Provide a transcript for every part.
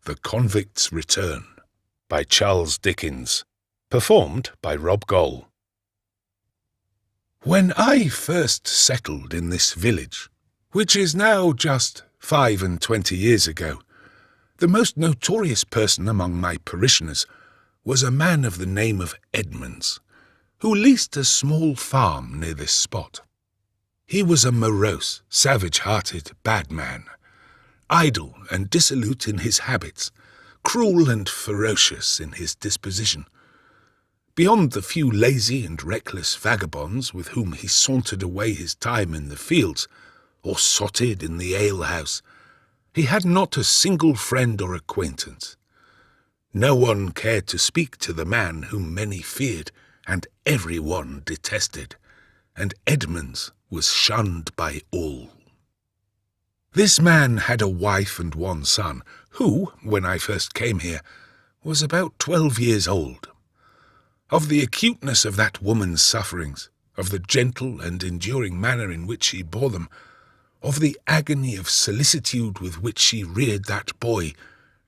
The Convict's Return by Charles Dickens, performed by Rob Goll. When I first settled in this village, which is now just 25 years ago, the most notorious person among my parishioners was a man of the name of Edmonds, who leased a small farm near this spot. He was a morose, savage-hearted, bad man, idle and dissolute in his habits, cruel and ferocious in his disposition. Beyond the few lazy and reckless vagabonds with whom he sauntered away his time in the fields, or sotted in the alehouse, he had not a single friend or acquaintance. No one cared to speak to the man whom many feared and every one detested, and Edmonds was shunned by all. This man had a wife and one son, who, when I first came here, was about 12 years old. Of the acuteness of that woman's sufferings, of the gentle and enduring manner in which she bore them, of the agony of solicitude with which she reared that boy,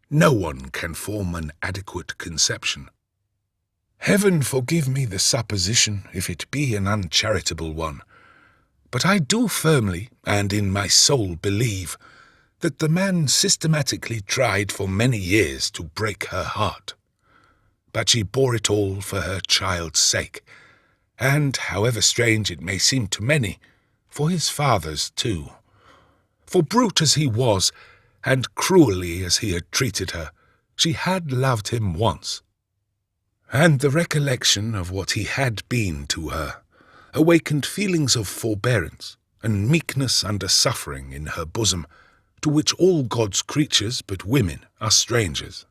no one can form an adequate conception. Heaven forgive me the supposition, if it be an uncharitable one, but I do firmly, and in my soul believe, that the man systematically tried for many years to break her heart. But she bore it all for her child's sake, and, however strange it may seem to many, for his father's too. For brute as he was, and cruelly as he had treated her, she had loved him once. And the recollection of what he had been to her awakened feelings of forbearance and meekness under suffering in her bosom, to which all God's creatures but women are strangers.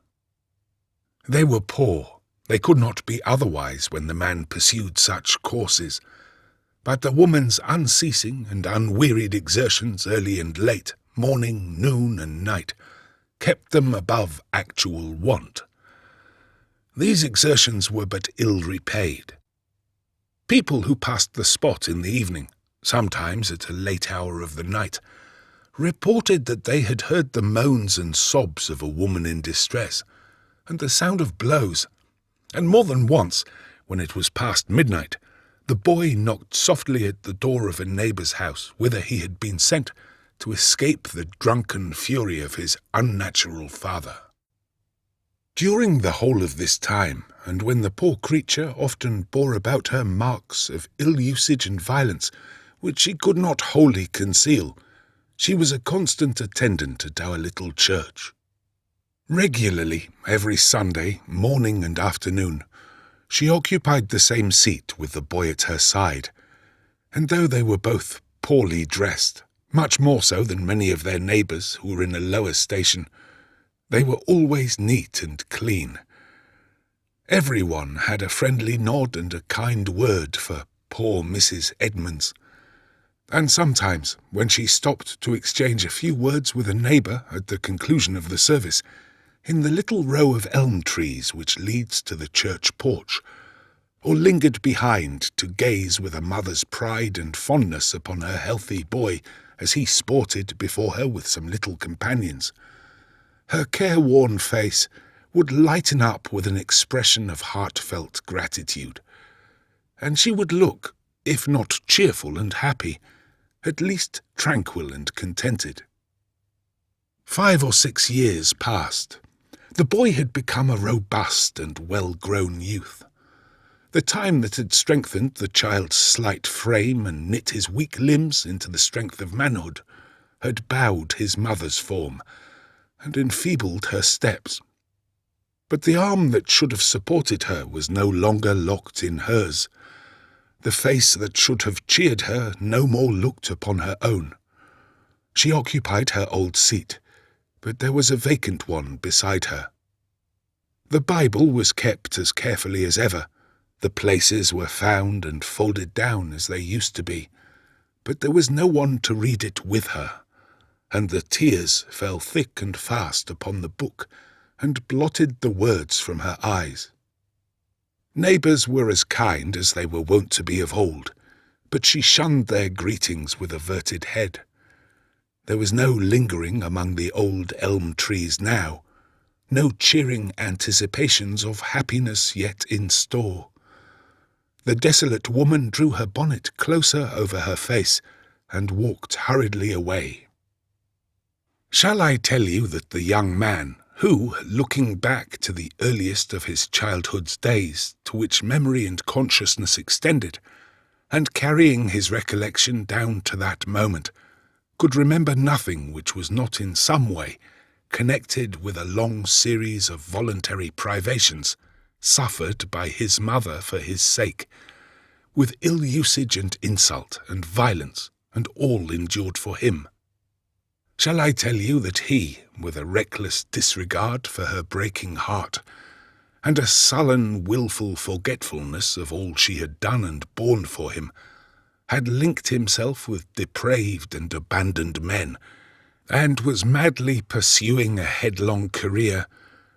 They were poor, they could not be otherwise when the man pursued such courses, but the woman's unceasing and unwearied exertions early and late, morning, noon, and night, kept them above actual want. These exertions were but ill repaid. People who passed the spot in the evening, sometimes at a late hour of the night, reported that they had heard the moans and sobs of a woman in distress, and the sound of blows, and more than once, when it was past midnight, the boy knocked softly at the door of a neighbour's house, whither he had been sent to escape the drunken fury of his unnatural father. During the whole of this time, and when the poor creature often bore about her marks of ill usage and violence, which she could not wholly conceal, she was a constant attendant at our little church. Regularly, every Sunday, morning and afternoon, she occupied the same seat with the boy at her side, and though they were both poorly dressed, much more so than many of their neighbours who were in a lower station, they were always neat and clean. Everyone had a friendly nod and a kind word for poor Mrs. Edmonds, and sometimes, when she stopped to exchange a few words with a neighbour at the conclusion of the service, in the little row of elm trees which leads to the church porch, or lingered behind to gaze with a mother's pride and fondness upon her healthy boy as he sported before her with some little companions, her careworn face would lighten up with an expression of heartfelt gratitude, and she would look, if not cheerful and happy, at least tranquil and contented. 5 or 6 years passed. The boy had become a robust and well-grown youth. The time that had strengthened the child's slight frame and knit his weak limbs into the strength of manhood had bowed his mother's form and enfeebled her steps. But the arm that should have supported her was no longer locked in hers. The face that should have cheered her no more looked upon her own. She occupied her old seat, but there was a vacant one beside her. The Bible was kept as carefully as ever. The places were found and folded down as they used to be, but there was no one to read it with her, and the tears fell thick and fast upon the book and blotted the words from her eyes. Neighbours were as kind as they were wont to be of old, but she shunned their greetings with averted head. There was no lingering among the old elm trees now, no cheering anticipations of happiness yet in store. The desolate woman drew her bonnet closer over her face and walked hurriedly away. Shall I tell you that the young man, who, looking back to the earliest of his childhood's days, to which memory and consciousness extended, and carrying his recollection down to that moment, could remember nothing which was not in some way connected with a long series of voluntary privations, suffered by his mother for his sake, with ill usage and insult and violence, and all endured for him? Shall I tell you that he, with a reckless disregard for her breaking heart, and a sullen, wilful forgetfulness of all she had done and borne for him, had linked himself with depraved and abandoned men, and was madly pursuing a headlong career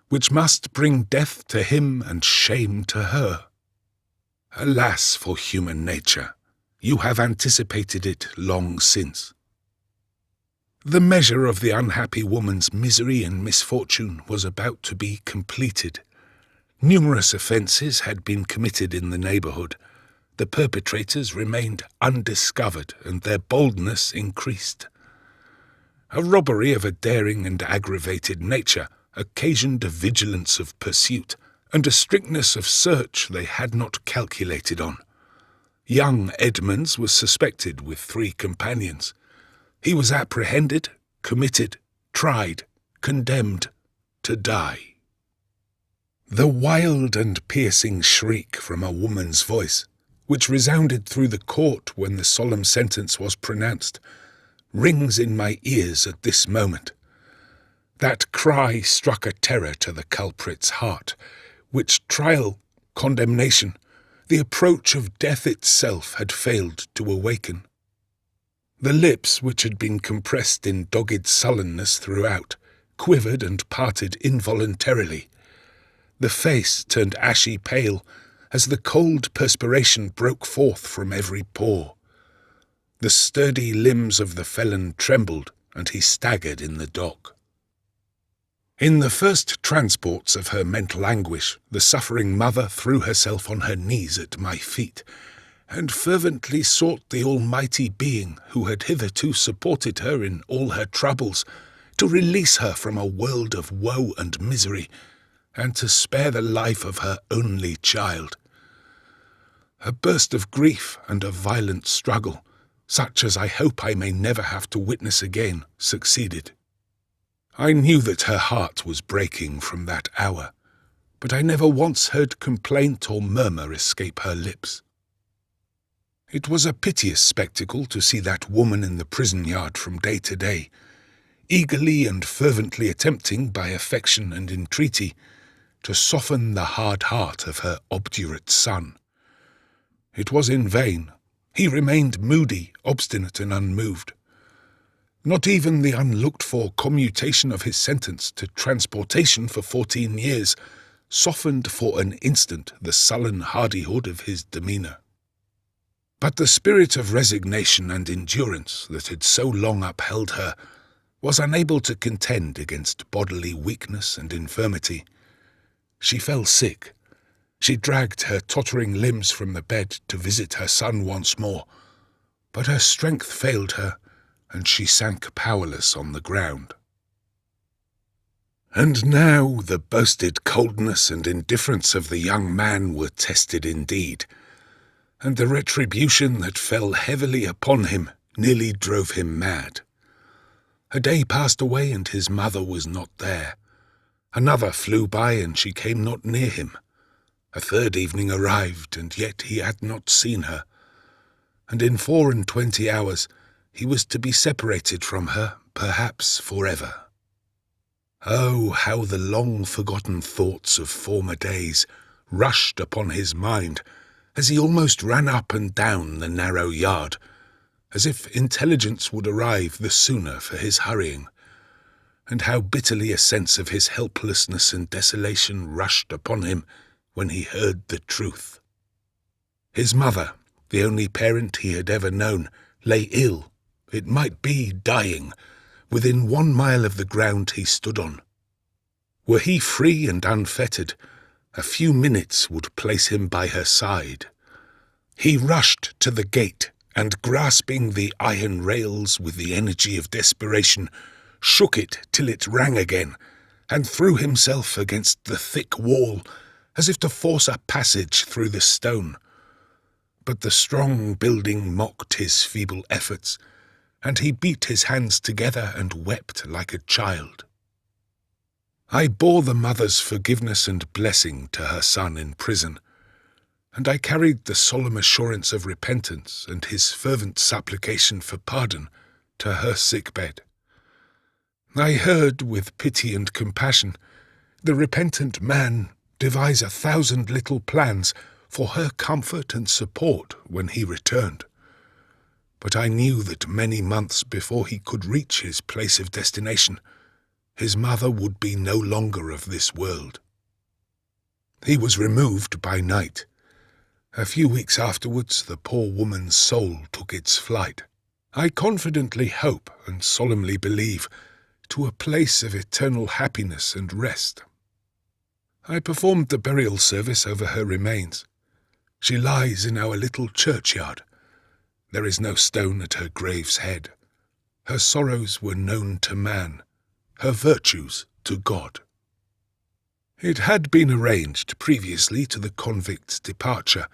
which must bring death to him and shame to her? Alas for human nature! You have anticipated it long since. The measure of the unhappy woman's misery and misfortune was about to be completed. Numerous offences had been committed in the neighbourhood. The perpetrators remained undiscovered, and their boldness increased. A robbery of a daring and aggravated nature occasioned a vigilance of pursuit, and a strictness of search they had not calculated on. Young Edmonds was suspected with 3 companions. He was apprehended, committed, tried, condemned to die. The wild and piercing shriek from a woman's voice, which resounded through the court when the solemn sentence was pronounced, rings in my ears at this moment. That cry struck a terror to the culprit's heart, which trial, condemnation, the approach of death itself had failed to awaken. The lips, which had been compressed in dogged sullenness throughout, quivered and parted involuntarily. The face turned ashy pale as the cold perspiration broke forth from every pore. The sturdy limbs of the felon trembled, and he staggered in the dock. In the first transports of her mental anguish, the suffering mother threw herself on her knees at my feet, and fervently sought the Almighty Being who had hitherto supported her in all her troubles, to release her from a world of woe and misery, and to spare the life of her only child. A burst of grief and a violent struggle, such as I hope I may never have to witness again, succeeded. I knew that her heart was breaking from that hour, but I never once heard complaint or murmur escape her lips. It was a piteous spectacle to see that woman in the prison yard from day to day, eagerly and fervently attempting by affection and entreaty to soften the hard heart of her obdurate son. It was in vain. He remained moody, obstinate, and unmoved. Not even the unlooked-for commutation of his sentence to transportation for 14 years softened for an instant the sullen hardihood of his demeanour. But the spirit of resignation and endurance that had so long upheld her was unable to contend against bodily weakness and infirmity. She fell sick. She dragged her tottering limbs from the bed to visit her son once more, but her strength failed her, and she sank powerless on the ground. And now the boasted coldness and indifference of the young man were tested indeed, and the retribution that fell heavily upon him nearly drove him mad. A day passed away, and his mother was not there. Another flew by, and she came not near him. A third evening arrived, and yet he had not seen her. And in 24 hours he was to be separated from her, perhaps forever. Oh, how the long-forgotten thoughts of former days rushed upon his mind as he almost ran up and down the narrow yard, as if intelligence would arrive the sooner for his hurrying, and how bitterly a sense of his helplessness and desolation rushed upon him when he heard the truth. His mother, the only parent he had ever known, lay ill, it might be dying, within 1 mile of the ground he stood on. Were he free and unfettered, a few minutes would place him by her side. He rushed to the gate, and grasping the iron rails with the energy of desperation, shook it till it rang again, and threw himself against the thick wall, as if to force a passage through the stone. But the strong building mocked his feeble efforts, and he beat his hands together and wept like a child. I bore the mother's forgiveness and blessing to her son in prison, and I carried the solemn assurance of repentance and his fervent supplication for pardon to her sick bed. I heard with pity and compassion the repentant man devise 1,000 little plans for her comfort and support when he returned. But I knew that many months before he could reach his place of destination, his mother would be no longer of this world. He was removed by night. A few weeks afterwards, the poor woman's soul took its flight. I confidently hope and solemnly believe to a place of eternal happiness and rest. I performed the burial service over her remains. She lies in our little churchyard. There is no stone at her grave's head. Her sorrows were known to man, her virtues to God. It had been arranged previously to the convict's departure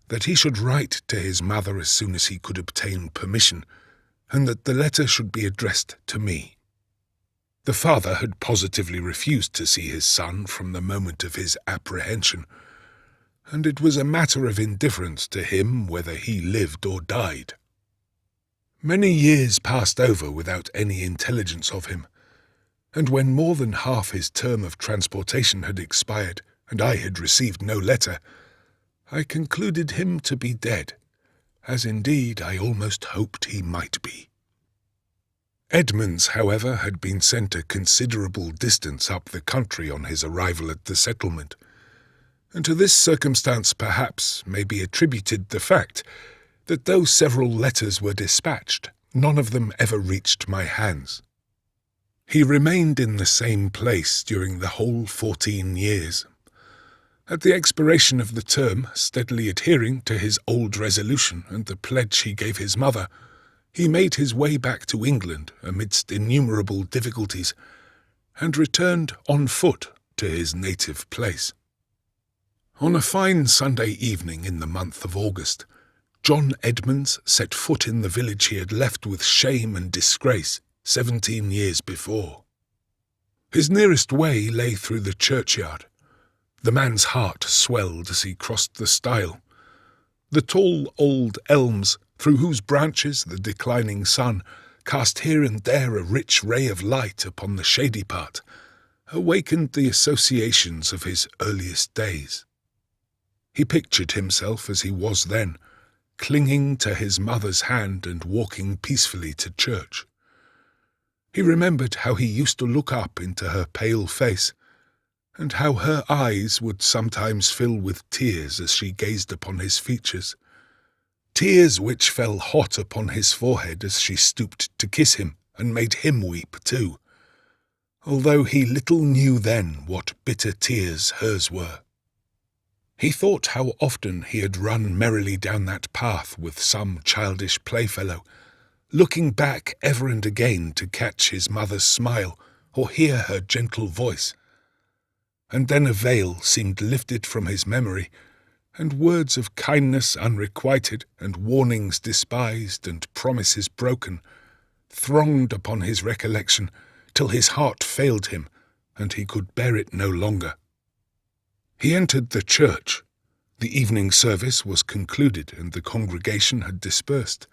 that he should write to his mother as soon as he could obtain permission, and that the letter should be addressed to me. The father had positively refused to see his son from the moment of his apprehension, and it was a matter of indifference to him whether he lived or died. Many years passed over without any intelligence of him, and when more than half his term of transportation had expired, and I had received no letter, I concluded him to be dead, as indeed I almost hoped he might be. Edmonds, however, had been sent a considerable distance up the country on his arrival at the settlement, and to this circumstance perhaps may be attributed the fact that though several letters were dispatched, none of them ever reached my hands. He remained in the same place during the whole 14 years. At the expiration of the term, steadily adhering to his old resolution and the pledge he gave his mother, he made his way back to England amidst innumerable difficulties, and returned on foot to his native place. On a fine Sunday evening in the month of August, John Edmonds set foot in the village he had left with shame and disgrace 17 years before. His nearest way lay through the churchyard. The man's heart swelled as he crossed the stile. The tall old elms, through whose branches the declining sun cast here and there a rich ray of light upon the shady part, awakened the associations of his earliest days. He pictured himself as he was then, clinging to his mother's hand and walking peacefully to church. He remembered how he used to look up into her pale face, and how her eyes would sometimes fill with tears as she gazed upon his features, tears which fell hot upon his forehead as she stooped to kiss him and made him weep too, although he little knew then what bitter tears hers were. He thought how often he had run merrily down that path with some childish playfellow, looking back ever and again to catch his mother's smile or hear her gentle voice. And then a veil seemed lifted from his memory, and words of kindness unrequited, and warnings despised, and promises broken, thronged upon his recollection, till his heart failed him, and he could bear it no longer. He entered the church. The evening service was concluded, and the congregation had dispersed,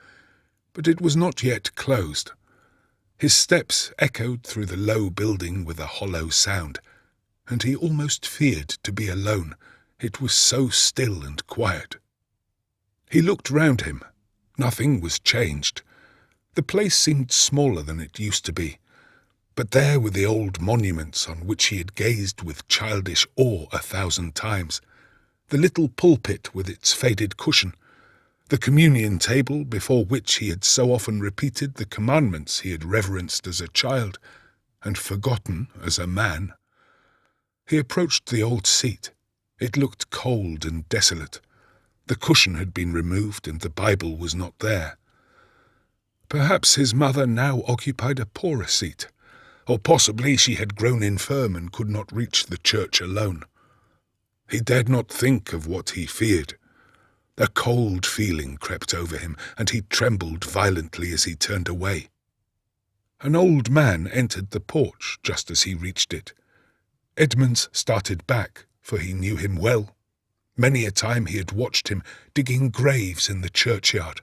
but it was not yet closed. His steps echoed through the low building with a hollow sound, and he almost feared to be alone. It was so still and quiet. He looked round him. Nothing was changed. The place seemed smaller than it used to be, but there were the old monuments on which he had gazed with childish awe 1,000 times, the little pulpit with its faded cushion, the communion table before which he had so often repeated the commandments he had reverenced as a child and forgotten as a man. He approached the old seat. It looked cold and desolate. The cushion had been removed and the Bible was not there. Perhaps his mother now occupied a poorer seat, or possibly she had grown infirm and could not reach the church alone. He dared not think of what he feared. A cold feeling crept over him, and he trembled violently as he turned away. An old man entered the porch just as he reached it. Edmunds started back, for he knew him well. Many a time he had watched him digging graves in the churchyard.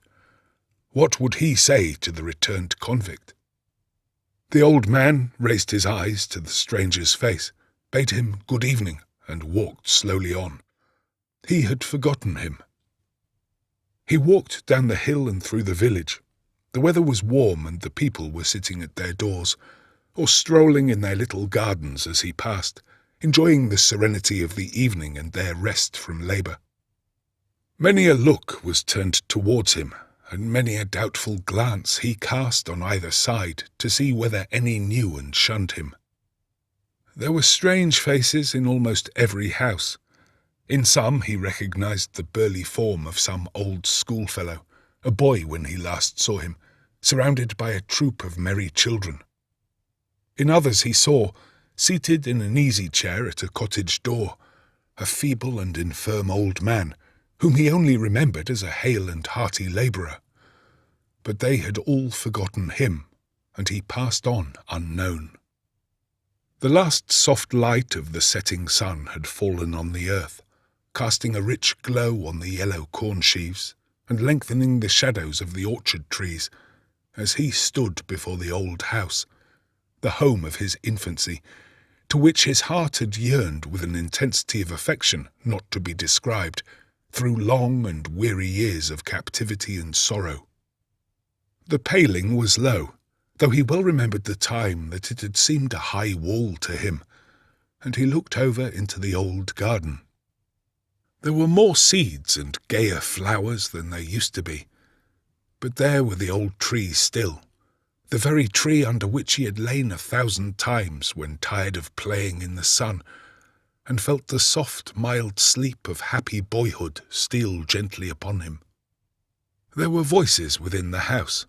What would he say to the returned convict? The old man raised his eyes to the stranger's face, bade him good evening, and walked slowly on. He had forgotten him. He walked down the hill and through the village. The weather was warm and the people were sitting at their doors, or strolling in their little gardens as he passed, enjoying the serenity of the evening and their rest from labour. Many a look was turned towards him, and many a doubtful glance he cast on either side to see whether any knew and shunned him. There were strange faces in almost every house. In some he recognized the burly form of some old schoolfellow, a boy when he last saw him, surrounded by a troop of merry children. In others he saw, seated in an easy-chair at a cottage door, a feeble and infirm old man, whom he only remembered as a hale and hearty labourer. But they had all forgotten him, and he passed on unknown. The last soft light of the setting sun had fallen on the earth, casting a rich glow on the yellow corn sheaves, and lengthening the shadows of the orchard trees, as he stood before the old house, the home of his infancy, to which his heart had yearned with an intensity of affection not to be described, through long and weary years of captivity and sorrow. The paling was low, though he well remembered the time that it had seemed a high wall to him, and he looked over into the old garden. There were more seeds and gayer flowers than there used to be, but there were the old trees still, the very tree under which he had lain 1,000 times when tired of playing in the sun, and felt the soft, mild sleep of happy boyhood steal gently upon him. There were voices within the house.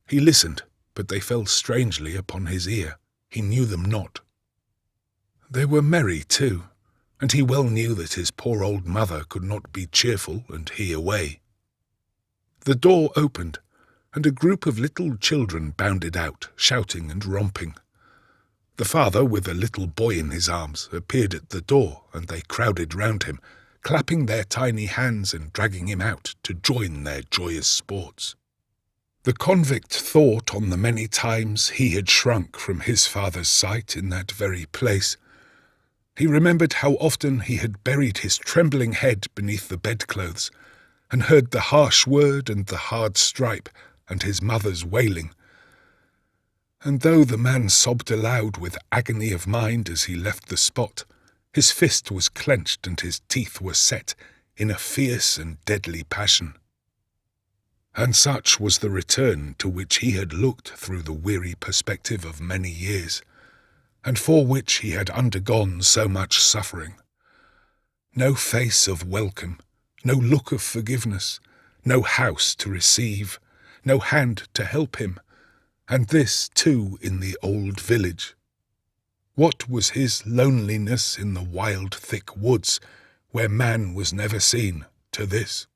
He listened, but they fell strangely upon his ear. He knew them not. They were merry too, and he well knew that his poor old mother could not be cheerful and he away. The door opened, and a group of little children bounded out, shouting and romping. The father, with a little boy in his arms, appeared at the door, and they crowded round him, clapping their tiny hands and dragging him out to join their joyous sports. The convict thought on the many times he had shrunk from his father's sight in that very place. He remembered how often he had buried his trembling head beneath the bedclothes, and heard the harsh word and the hard stripe, and his mother's wailing. And though the man sobbed aloud with agony of mind as he left the spot, his fist was clenched and his teeth were set in a fierce and deadly passion. And such was the return to which he had looked through the weary perspective of many years, and for which he had undergone so much suffering. No face of welcome, no look of forgiveness, no house to receive, no hand to help him, and this, too, in the old village. What was his loneliness in the wild, thick woods, where man was never seen, to this?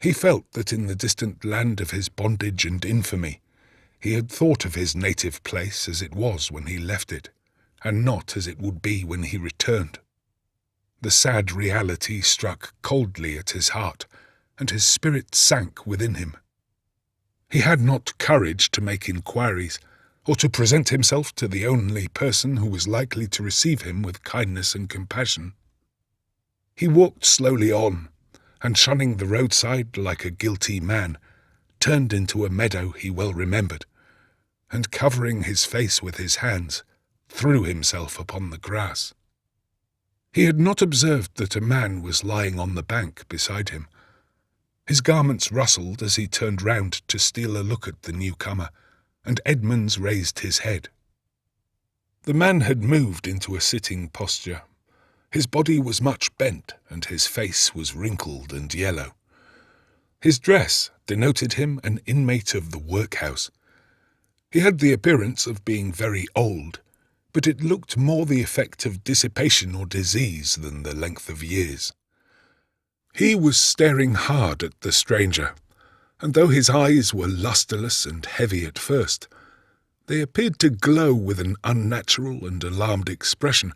He felt that in the distant land of his bondage and infamy, he had thought of his native place as it was when he left it, and not as it would be when he returned. The sad reality struck coldly at his heart, and his spirit sank within him. He had not courage to make inquiries, or to present himself to the only person who was likely to receive him with kindness and compassion. He walked slowly on, and shunning the roadside like a guilty man, turned into a meadow he well remembered, and covering his face with his hands, threw himself upon the grass. He had not observed that a man was lying on the bank beside him. His garments rustled as he turned round to steal a look at the newcomer, and Edmunds raised his head. The man had moved into a sitting posture. His body was much bent, and his face was wrinkled and yellow. His dress denoted him an inmate of the workhouse. He had the appearance of being very old, but it looked more the effect of dissipation or disease than the length of years. He was staring hard at the stranger, and though his eyes were lustreless and heavy at first, they appeared to glow with an unnatural and alarmed expression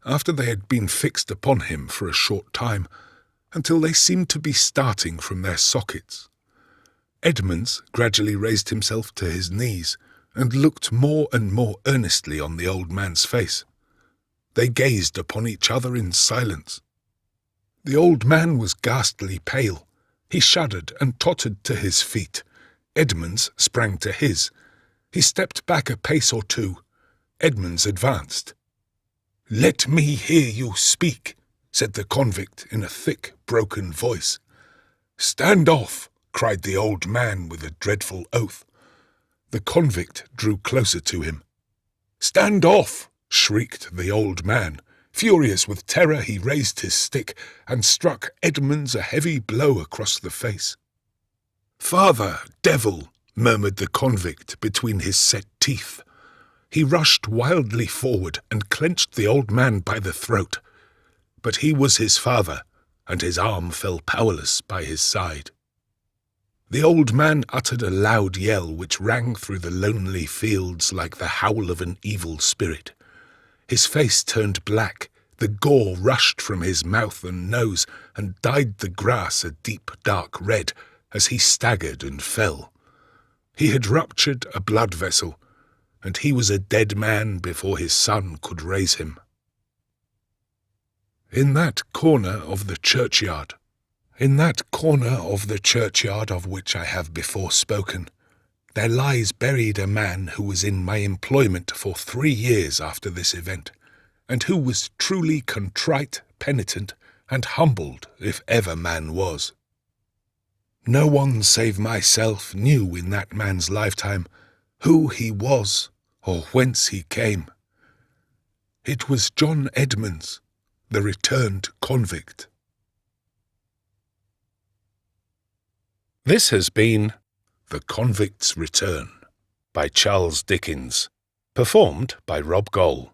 after they had been fixed upon him for a short time, until they seemed to be starting from their sockets. Edmunds gradually raised himself to his knees and looked more and more earnestly on the old man's face. They gazed upon each other in silence. The old man was ghastly pale. He shuddered and tottered to his feet. Edmunds sprang to his. He stepped back a pace or two. Edmunds advanced. "Let me hear you speak," said the convict in a thick, broken voice. "Stand off!" cried the old man with a dreadful oath. The convict drew closer to him. "Stand off!" shrieked the old man. Furious with terror, he raised his stick and struck Edmunds a heavy blow across the face. "Father, devil!" murmured the convict between his set teeth. He rushed wildly forward and clenched the old man by the throat. But he was his father, and his arm fell powerless by his side. The old man uttered a loud yell which rang through the lonely fields like the howl of an evil spirit. His face turned black, the gore rushed from his mouth and nose and dyed the grass a deep dark red as he staggered and fell. He had ruptured a blood vessel, and he was a dead man before his son could raise him. In that corner of the churchyard of which I have before spoken, there lies buried a man who was in my employment for 3 years after this event, and who was truly contrite, penitent, and humbled, if ever man was. No one save myself knew in that man's lifetime who he was or whence he came. It was John Edmunds, the returned convict. This has been The Convict's Return by Charles Dickens, performed by Rob Goll.